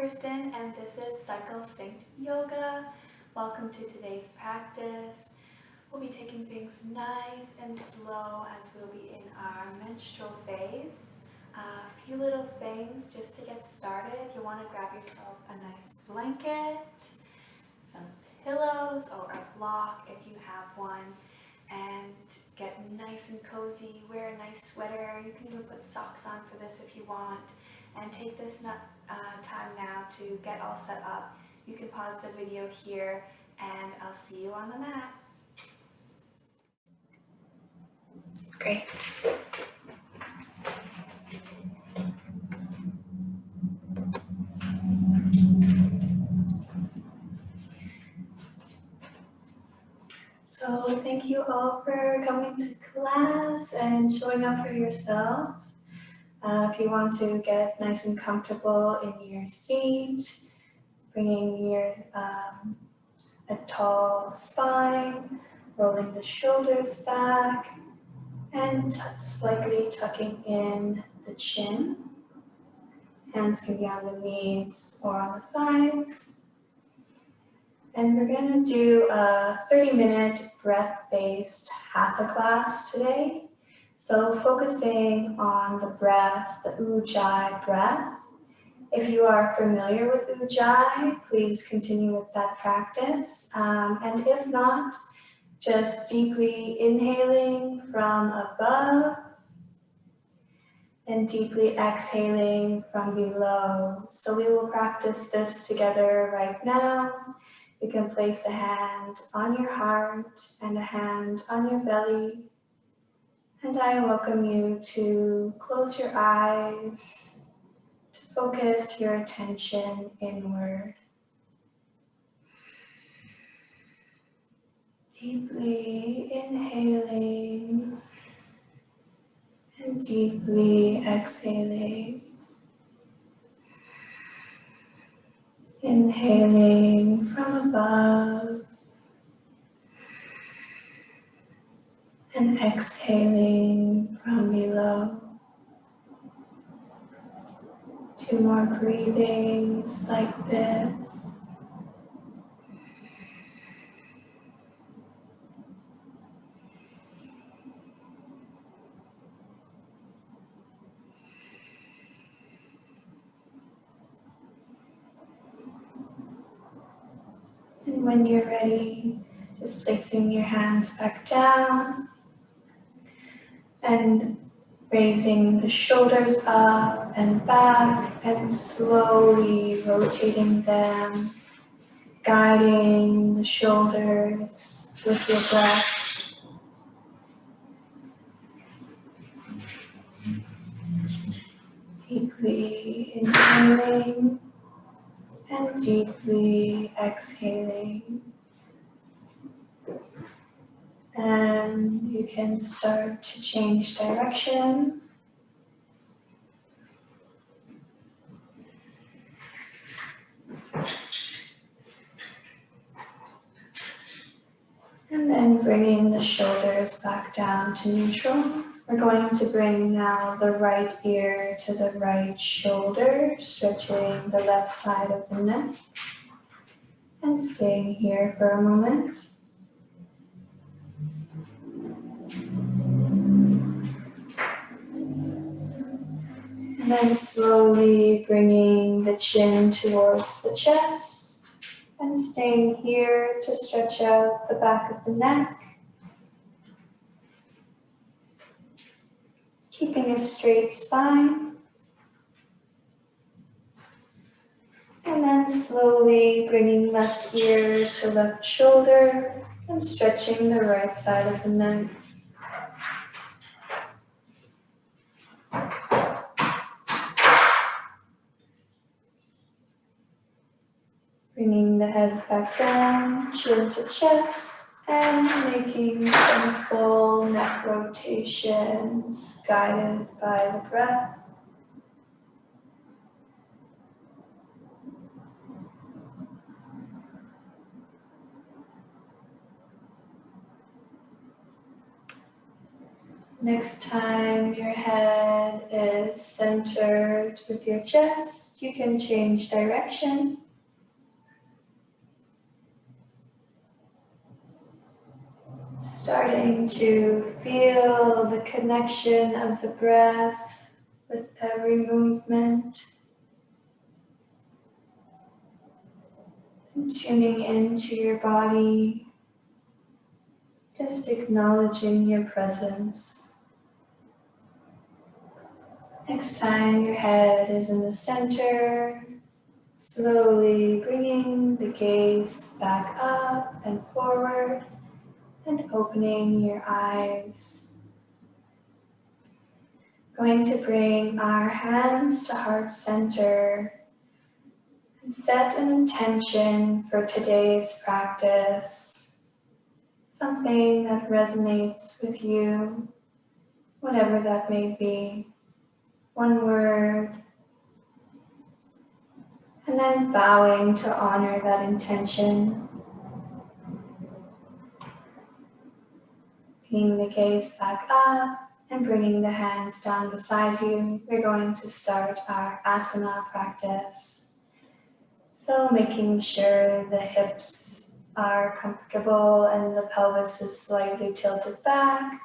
Kristen, and this is Cycle Synced Yoga. Welcome to today's practice. We'll be taking things nice and slow as we'll be in our menstrual phase. A few little things just to get started. You want to grab yourself a nice blanket, some pillows or a block if you have one, and get nice and cozy. Wear a nice sweater. You can even put socks on for this if you want. And take this time now to get all set up. You can pause the video here and I'll see you on the mat. Great. So thank you all for coming to class and showing up for yourself. If you want to get nice and comfortable in your seat, bringing your a tall spine, rolling the shoulders back, and slightly tucking in the chin. Hands can be on the knees or on the thighs. And we're going to do a 30-minute breath-based hatha class today. So focusing on the breath, the Ujjayi breath. If you are familiar with Ujjayi, please continue with that practice. And if not, just deeply inhaling from above and deeply exhaling from below. So we will practice this together right now. You can place a hand on your heart and a hand on your belly. And I welcome you to close your eyes, to focus your attention inward. Deeply inhaling and deeply exhaling. Inhaling from above and exhaling from below. 2 more breathings like this. And when you're ready, just placing your hands back down and raising the shoulders up and back and slowly rotating them, guiding the shoulders with your breath. Deeply inhaling and deeply exhaling. And you can start to change direction. And then bringing the shoulders back down to neutral. We're going to bring now the right ear to the right shoulder, stretching the left side of the neck. And staying here for a moment. And then slowly bringing the chin towards the chest and staying here to stretch out the back of the neck. Keeping a straight spine. And then slowly bringing left ear to left shoulder and stretching the right side of the neck. Bringing the head back down, chin to chest, and making some full neck rotations guided by the breath. Next time your head is centered with your chest, you can change direction. Starting to feel the connection of the breath with every movement. And tuning into your body, just acknowledging your presence. Next time your head is in the center, slowly bringing the gaze back up and forward and opening your eyes. Going to bring our hands to heart center and set an intention for today's practice. Something that resonates with you, whatever that may be. One word. And then bowing to honor that intention. Bringing the gaze back up and bringing the hands down beside you. We're going to start our asana practice. So making sure the hips are comfortable and the pelvis is slightly tilted back.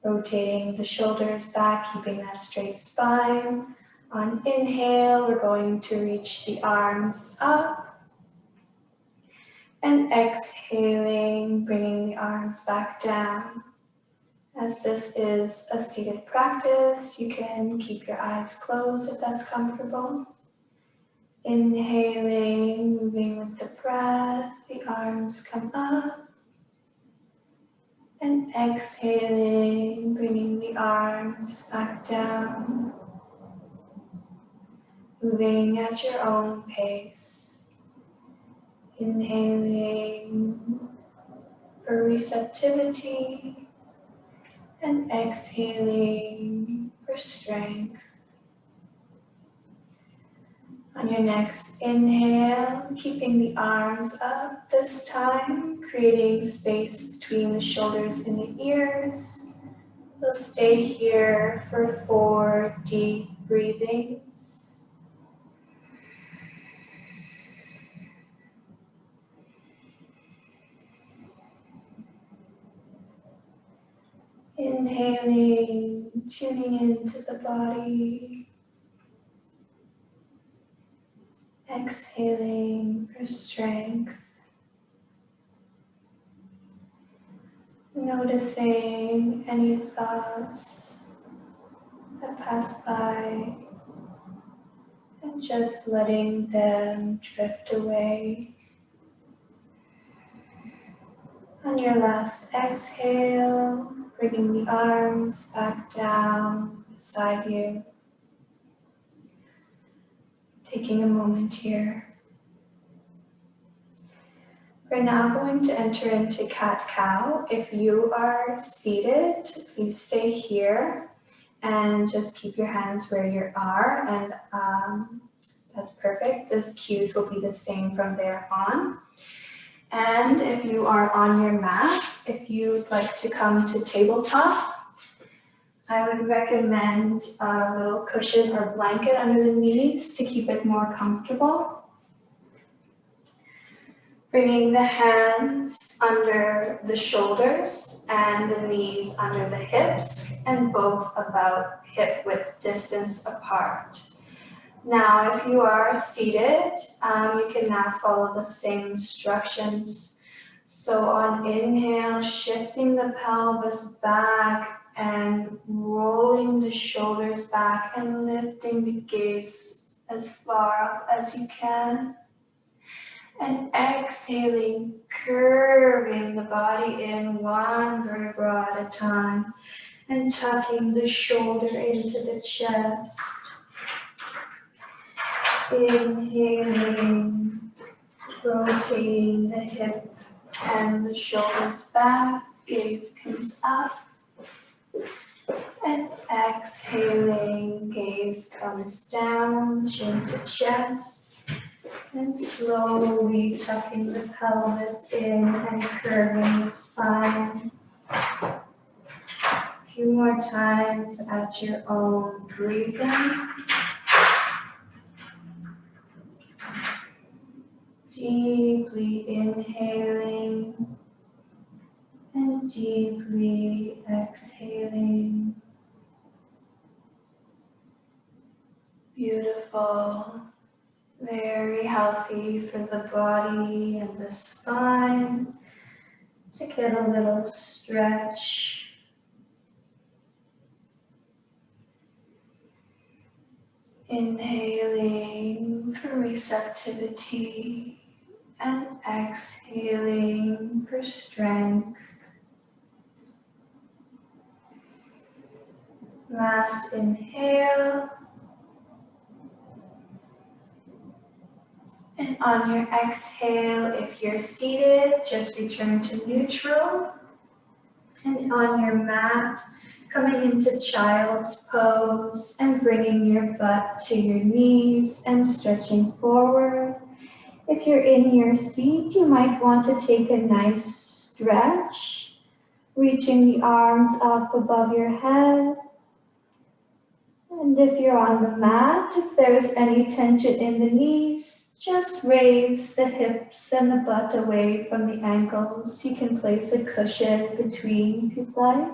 Rotating the shoulders back, keeping that straight spine. On inhale, we're going to reach the arms up. And exhaling, bringing the arms back down. As this is a seated practice, you can keep your eyes closed if that's comfortable. Inhaling, moving with the breath, the arms come up. And exhaling, bringing the arms back down. Moving at your own pace. Inhaling for receptivity and exhaling for strength. On your next inhale, keeping the arms up this time, creating space between the shoulders and the ears. We'll stay here for 4 deep breathings. Inhaling, tuning into the body. Exhaling for strength. Noticing any thoughts that pass by and just letting them drift away. On your last exhale, bringing the arms back down beside you. Taking a moment here. We're now going to enter into cat-cow. If you are seated, please stay here and just keep your hands where you are, and that's perfect. Those cues will be the same from there on. And if you are on your mat, if you'd like to come to tabletop, I would recommend a little cushion or blanket under the knees to keep it more comfortable. Bringing the hands under the shoulders and the knees under the hips, and both about hip width distance apart. Now, if you are seated, you can now follow the same instructions. So on inhale, shifting the pelvis back and rolling the shoulders back and lifting the gaze as far up as you can. And exhaling, curving the body in one vertebra at a time and tucking the shoulder into the chest. Inhaling, rotating the hip and the shoulders back, gaze comes up. And exhaling, gaze comes down, chin to chest. And slowly tucking the pelvis in and curving the spine. few more times at your own breathing. Deeply inhaling and deeply exhaling. Beautiful. Very healthy for the body and the spine to get a little stretch. Inhaling for receptivity and exhaling for strength. Last inhale. And on your exhale, if you're seated, just return to neutral. And on your mat, coming into child's pose and bringing your butt to your knees and stretching forward. If you're in your seat, you might want to take a nice stretch, reaching the arms up above your head. And if you're on the mat, if there's any tension in the knees, just raise the hips and the butt away from the ankles. You can place a cushion between if you'd like.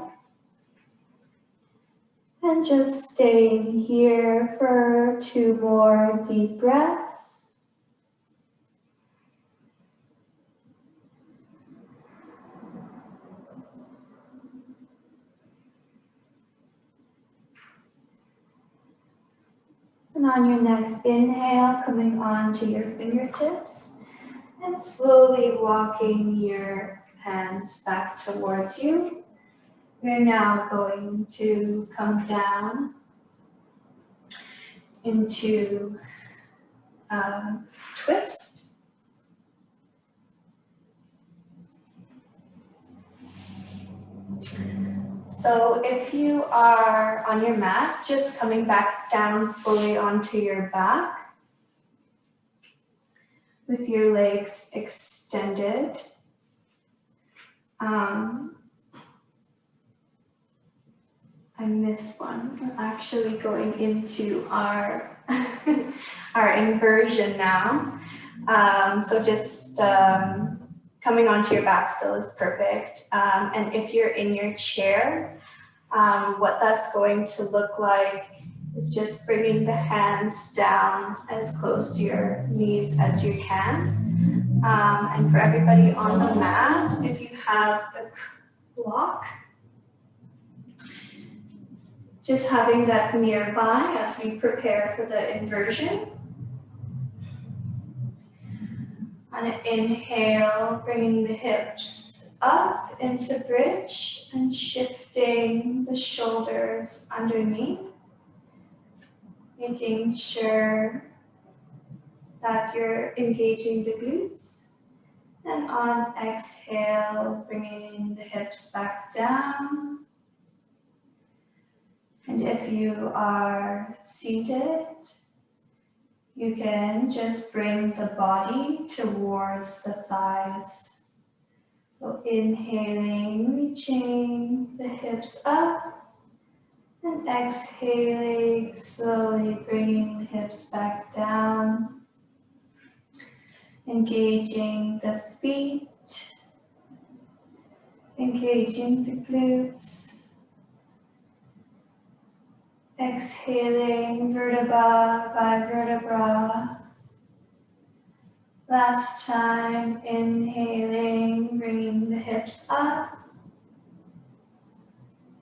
And just staying here for 2 more deep breaths. And on your next inhale, coming onto your fingertips and slowly walking your hands back towards you. We're now going to come down into a twist. So if you are on your mat, just coming back down fully onto your back with your legs extended. I missed one. We're actually going into our our inversion now. So just coming onto your back still is perfect. And if you're in your chair, what that's going to look like is just bringing the hands down as close to your knees as you can. And for everybody on the mat, if you have a block, just having that nearby as we prepare for the inversion. On an inhale, bringing the hips up into bridge and shifting the shoulders underneath, making sure that you're engaging the glutes. And on exhale, bringing the hips back down. And if you are seated, you can just bring the body towards the thighs. So inhaling, reaching the hips up, and exhaling, slowly bringing the hips back down. Engaging the feet, engaging the glutes. Exhaling vertebra by vertebra. Last time, inhaling, bringing the hips up.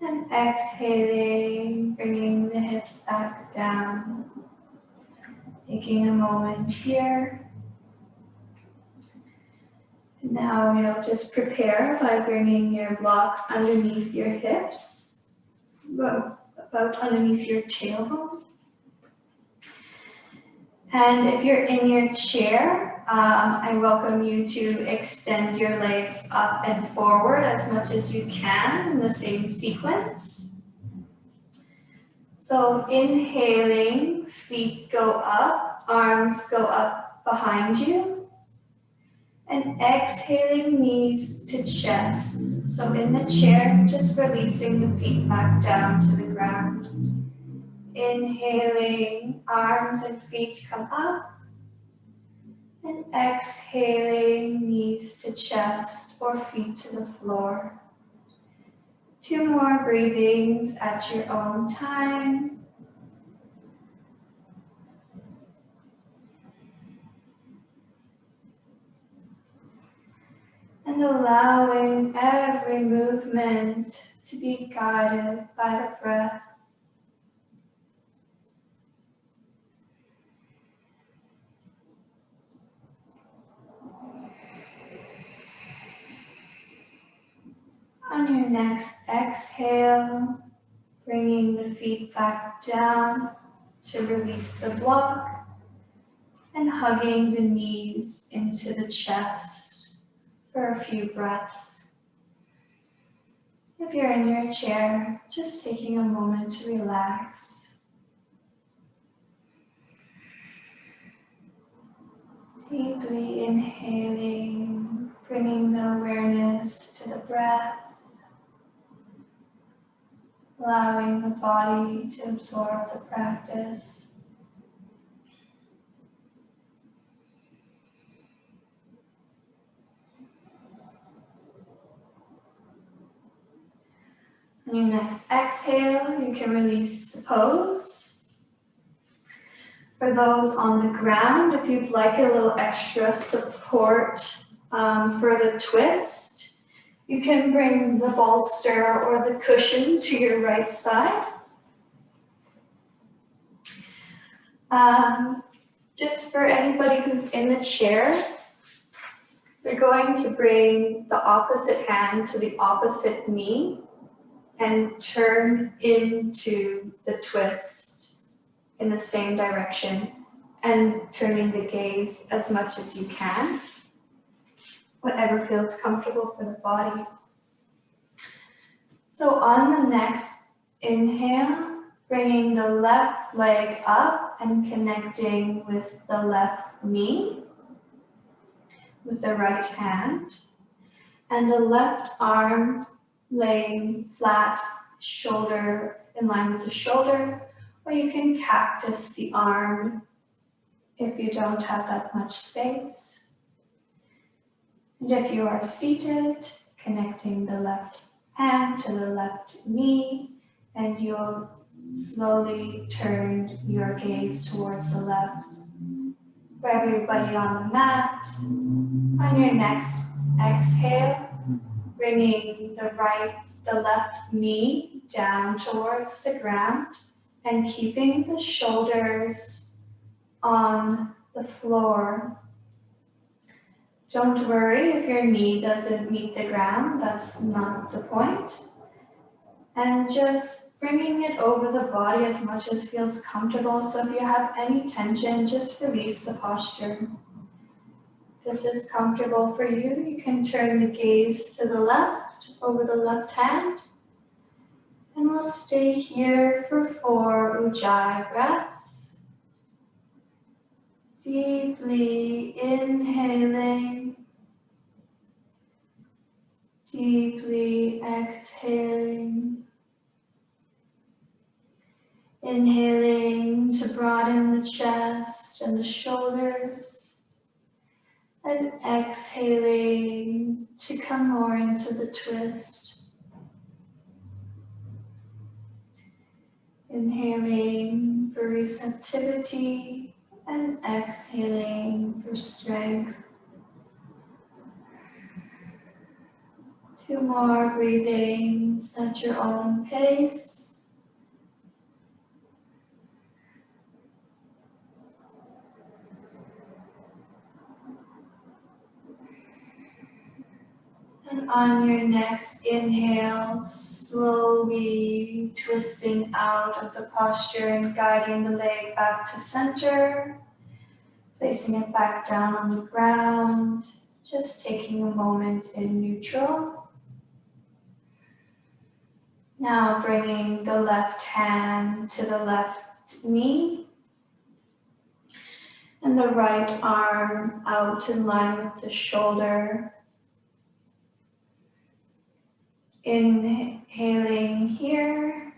And exhaling, bringing the hips back down. Taking a moment here. And now we'll just prepare by bringing your block underneath your hips. About underneath your tailbone. And if you're in your chair, I welcome you to extend your legs up and forward as much as you can in the same sequence. So inhaling, feet go up, arms go up behind you. And exhaling knees to chest. So in the chair, just releasing the feet back down to the ground. Inhaling, arms and feet come up. And exhaling, knees to chest or feet to the floor. 2 more breathings at your own time. And allowing every movement to be guided by the breath. On your next exhale, bringing the feet back down to release the block and hugging the knees into the chest for a few breaths. If you're in your chair, just taking a moment to relax. Deeply inhaling, bringing the awareness to the breath, allowing the body to absorb the practice. On your next exhale, you can release the pose. For those on the ground, if you'd like a little extra support for the twist, you can bring the bolster or the cushion to your right side. Just for anybody who's in the chair, you're going to bring the opposite hand to the opposite knee and turn into the twist in the same direction and turning the gaze as much as you can, whatever feels comfortable for the body. So on the next inhale, bringing the left leg up and connecting with the left knee with the right hand, and the left arm laying flat, shoulder in line with the shoulder, or you can cactus the arm if you don't have that much space. And if you are seated, connecting the left hand to the left knee, and you'll slowly turn your gaze towards the left. For everybody on the mat, on your next exhale, bringing the left knee down towards the ground and keeping the shoulders on the floor. Don't worry if your knee doesn't meet the ground, that's not the point. And just bringing it over the body as much as feels comfortable. So if you have any tension, just release the posture. If this is comfortable for you, you can turn the gaze to the left, over the left hand. And we'll stay here for 4 Ujjayi breaths. Deeply inhaling, deeply exhaling. Inhaling to broaden the chest and the shoulders, and exhaling to come more into the twist. Inhaling for receptivity and exhaling for strength. 2 more breathings at your own pace. And on your next inhale, slowly twisting out of the posture and guiding the leg back to center, placing it back down on the ground, just taking a moment in neutral. Now bringing the left hand to the left knee And the right arm out in line with the shoulder. Inhaling here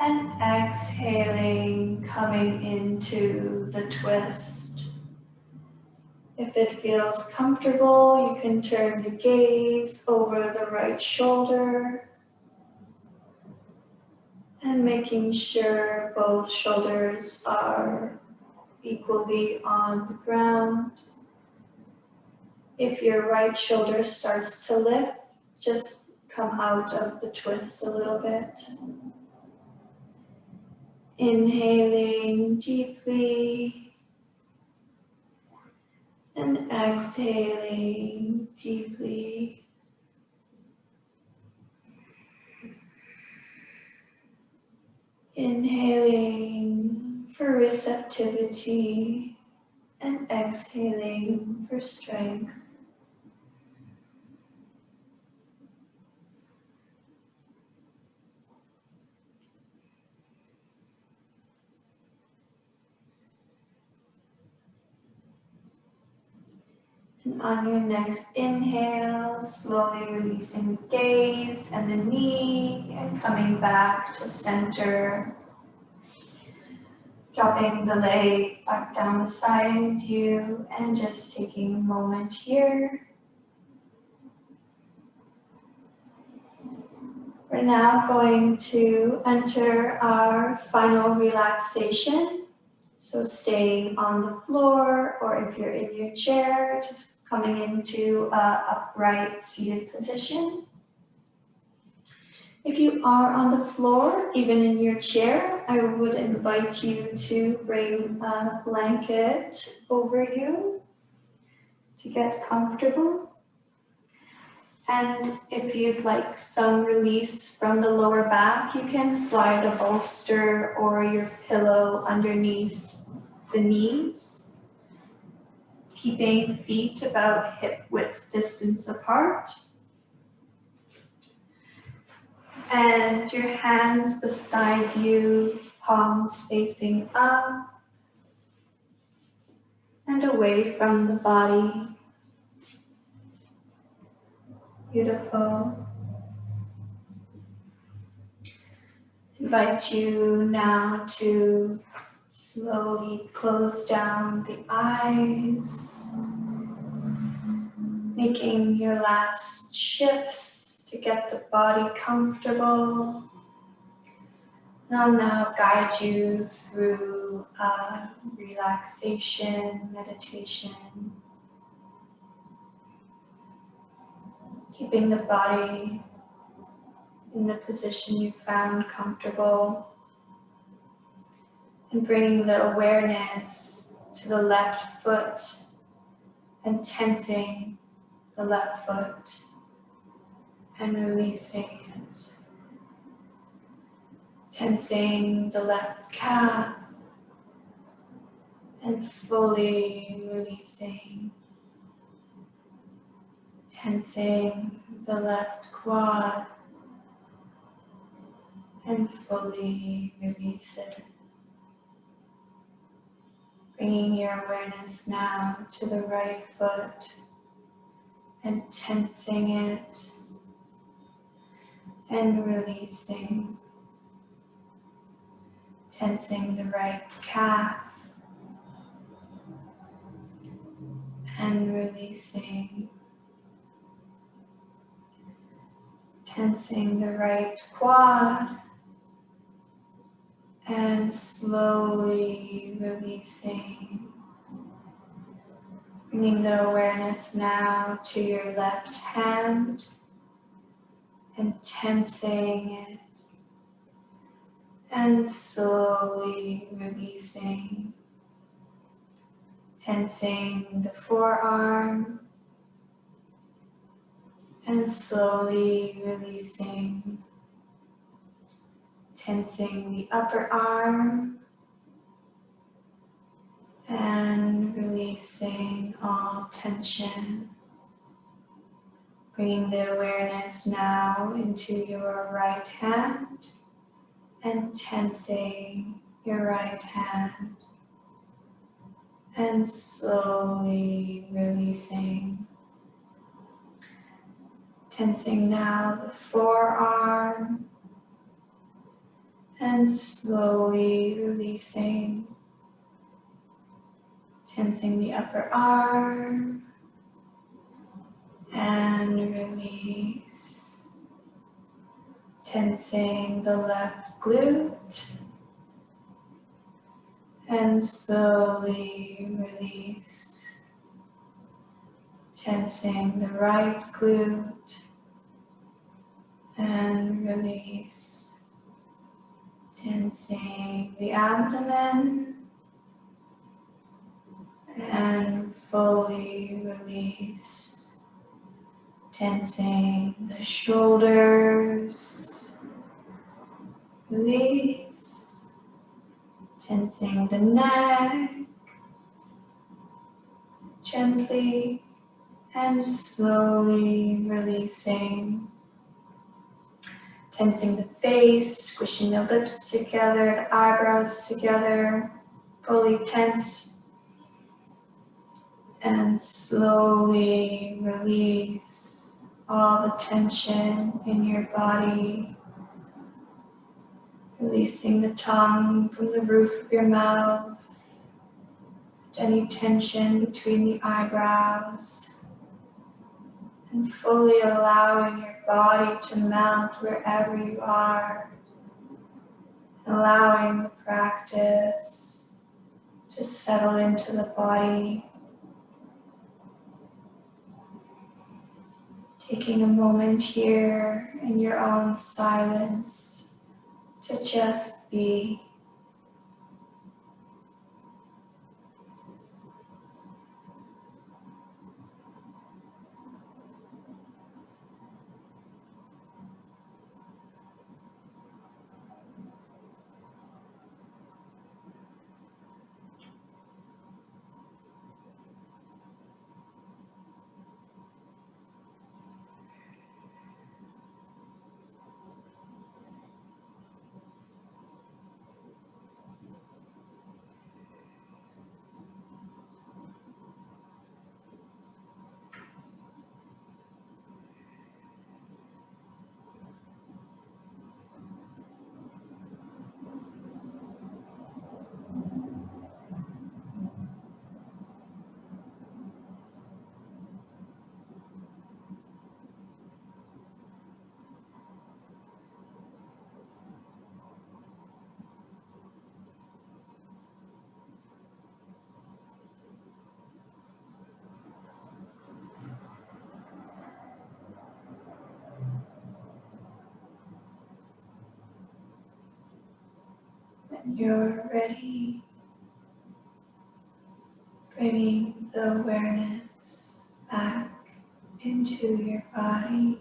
and exhaling, coming into the twist. If it feels comfortable, you can turn the gaze over the right shoulder and making sure both shoulders are equally on the ground. If your right shoulder starts to lift, just come out of the twist a little bit. Inhaling deeply and exhaling deeply. Inhaling for receptivity and exhaling for strength. And on your next inhale, slowly releasing the gaze and the knee and coming back to center. Dropping the leg back down beside you and just taking a moment here. We're now going to enter our final relaxation. So staying on the floor, or if you're in your chair, just coming into an upright seated position. If you are on the floor, even in your chair, I would invite you to bring a blanket over you to get comfortable. And if you'd like some release from the lower back, you can slide a bolster or your pillow underneath the knees, keeping feet about hip width distance apart. And your hands beside you, palms facing up and away from the body. Beautiful. Invite you now to slowly close down the eyes, making your last shifts to get the body comfortable. And I'll now guide you through a relaxation meditation, keeping the body in the position you found comfortable, and bringing the awareness to the left foot and tensing the left foot and releasing it. Tensing the left calf and fully releasing. Tensing the left quad and fully release it. Bringing your awareness now to the right foot and tensing it and releasing. Tensing the right calf and releasing. Tensing the right quad and slowly releasing. Bringing the awareness now to your left hand and tensing it and slowly releasing. Tensing the forearm and slowly releasing. Tensing the upper arm and releasing all tension. Bringing the awareness now into your right hand and tensing your right hand and slowly releasing. Tensing now the forearm and slowly releasing. Tensing the upper arm and release. Tensing the left glute and slowly release. Tensing the right glute and release. Tensing the abdomen and fully release. Tensing the shoulders, release. Tensing the neck, gently and slowly releasing. Tensing the face, squishing the lips together, the eyebrows together, fully tense. And slowly release all the tension in your body. Releasing the tongue from the roof of your mouth. Any tension between the eyebrows. And fully allowing your body to melt wherever you are. Allowing the practice to settle into the body. Taking a moment here in your own silence to just be. When you're ready, bringing the awareness back into your body.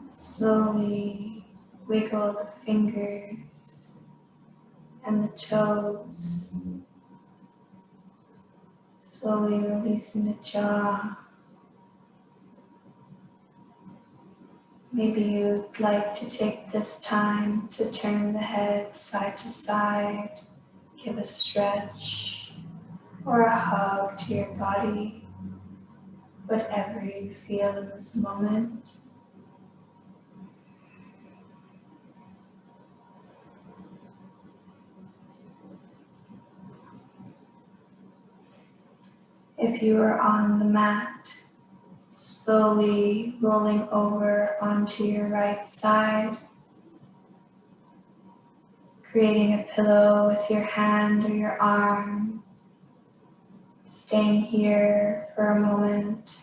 Slowly wiggle the fingers and the toes. Slowly releasing the jaw. Maybe you'd like to take this time to turn the head side to side, give a stretch or a hug to your body, whatever you feel in this moment. If you are on the mat, slowly rolling over onto your right side, creating a pillow with your hand or your arm, staying here for a moment.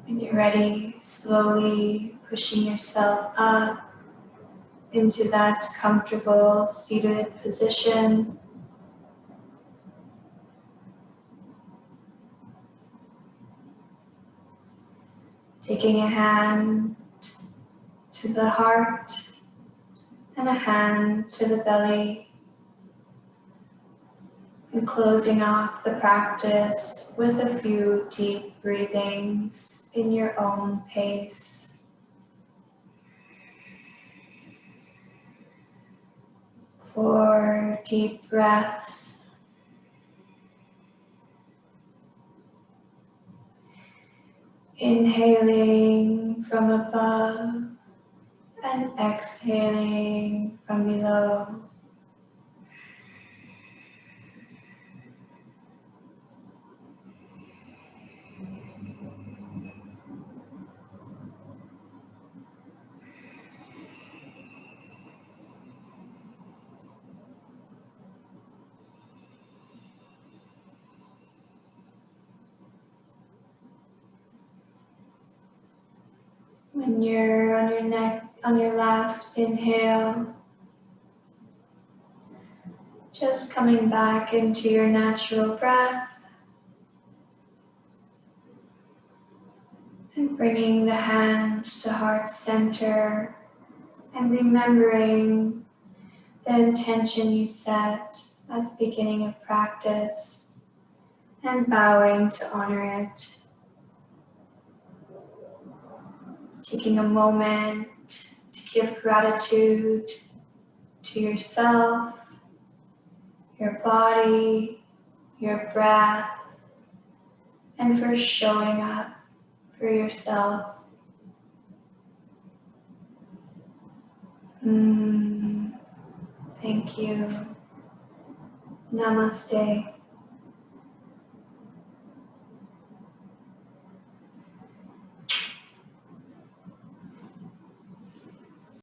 When you're ready, slowly pushing yourself up into that comfortable seated position. Taking a hand to the heart and a hand to the belly. And closing off the practice with a few deep breathings in your own pace. 4 deep breaths. Inhaling from above and exhaling from below. When you're on your last inhale, just coming back into your natural breath and bringing the hands to heart center and remembering the intention you set at the beginning of practice and bowing to honor it. Taking a moment to give gratitude to yourself, your body, your breath, and for showing up for yourself. Thank you. Namaste.